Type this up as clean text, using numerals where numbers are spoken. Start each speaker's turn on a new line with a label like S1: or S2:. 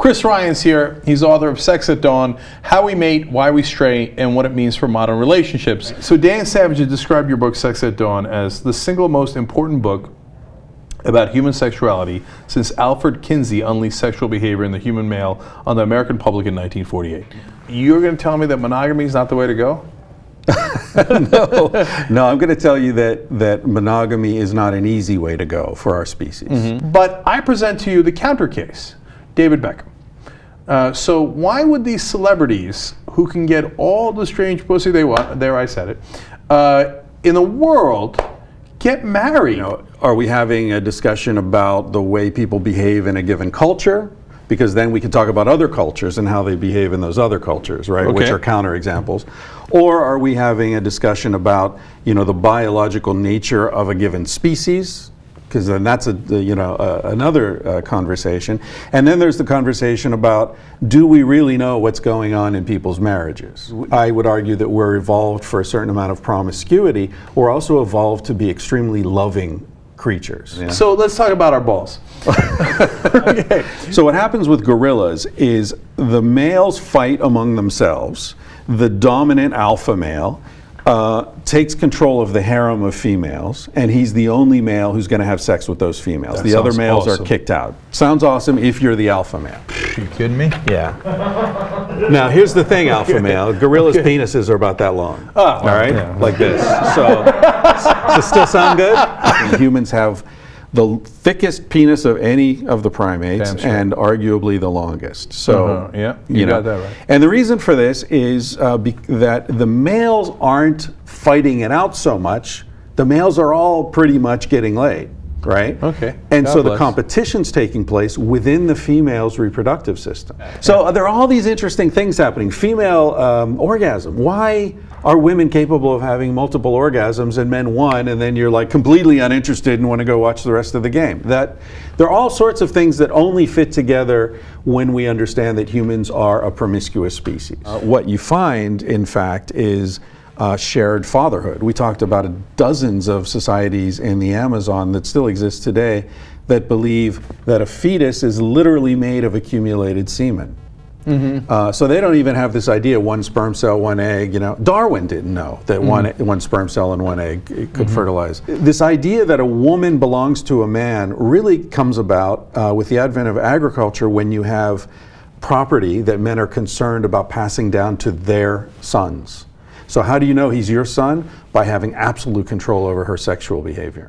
S1: Chris Ryan's here. He's author of Sex at Dawn, How We Mate, Why We Stray, and What It Means for Modern Relationships. So Dan Savage has described your book, Sex at Dawn, as the single most important book about human sexuality since Alfred Kinsey unleashed sexual behavior in the human male on the American public in 1948. You're going to tell me that monogamy is not the way to go?
S2: No, I'm going to tell you that monogamy is not an easy way to go for our species.
S1: Mm-hmm. But I present to you the counter case, David Beckham. So why would these celebrities, who can get all the strange pussy they want, there I said it, in the world, get married?
S2: You know, are we having a discussion about the way people behave in a given culture? Because then we can talk about other cultures and how they behave in those other cultures, right? Okay. Which are counterexamples. Or are we having a discussion about, you know, the biological nature of a given species? Because then that's another conversation. And then there's the conversation about, do we really know what's going on in people's marriages? I would argue that we're evolved for a certain amount of promiscuity. We're also evolved to be extremely loving creatures. Yeah?
S1: So let's talk about our balls.
S2: Okay. So what happens with gorillas is the males fight among themselves. The dominant alpha male takes control of the harem of females, and he's the only male who's going to have sex with those females.
S1: That
S2: the other males
S1: awesome.
S2: Are kicked out. Sounds awesome if you're the alpha male.
S1: You kidding me?
S2: Yeah. Now here's the thing, alpha male. Gorillas' penises are about that long.
S1: Oh,
S2: all right,
S1: yeah.
S2: like this. So does it still sound good? Humans have the thickest penis of any of the primates, and arguably the longest. So,
S1: yeah, you got that right.
S2: And the reason for this is that the males aren't fighting it out so much. The males are all pretty much getting laid, right?
S1: Okay.
S2: And
S1: God
S2: so
S1: bless.
S2: the competition's taking place within the female's reproductive system. So there are all these interesting things happening. Female orgasm. Why are women capable of having multiple orgasms and men one, and then you're like completely uninterested and want to go watch the rest of the game? That there are all sorts of things that only fit together when we understand that humans are a promiscuous species. What you find, in fact, is shared fatherhood. We talked about dozens of societies in the Amazon that still exist today that believe that a fetus is literally made of accumulated semen. Mm-hmm. So they don't even have this idea, one sperm cell, one egg. You know, Darwin didn't know that one sperm cell and one egg could fertilize. This idea that a woman belongs to a man really comes about with the advent of agriculture, when you have property that men are concerned about passing down to their sons. So how do you know he's your son? By having absolute control over her sexual behavior.